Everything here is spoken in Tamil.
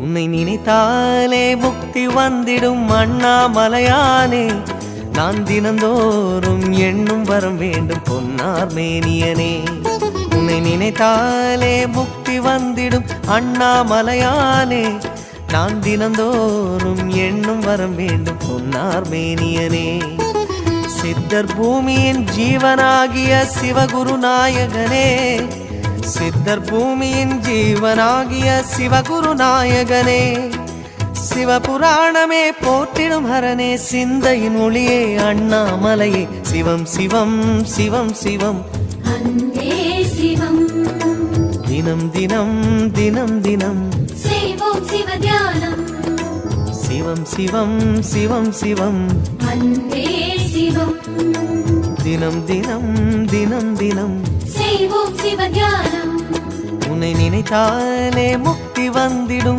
உன்னை நினைத்தாலே முக்தி வந்திடும் அண்ணாமலையானே. நான் தினந்தோறும் எண்ணும் வரம் வேண்டும் பொன்னார் மேனியனே. உன்னை நினைத்தாலே முக்தி வந்திடும் அண்ணாமலையானே. நான் தினந்தோறும் எண்ணும் வரம் வேண்டும் பொன்னார் மேனியனே. சித்தர் பூமியின் ஜீவனாகிய சிவகுரு நாயகனே. சித்தர் பூமியின் ஜீவனாகிய சிவகுரு நாயகனே. சிவபுராணமே போற்றிடும் ஹரனே. சிந்தையின் ஒளியே அண்ணாமலையே. சிவம் சிவம் சிவம் சிவம் அன்பே சிவம். தினம் தினம் தினம் தினம் செய்வோம் சிவ தியானம். சிவம் சிவம் சிவம் சிவம் அன்பே சிவம். தினம் தினம் தினம் தினம் செய்வோம் சிவ தியானம். உன்னை நினைத்தாலே முக்தி வந்திடும்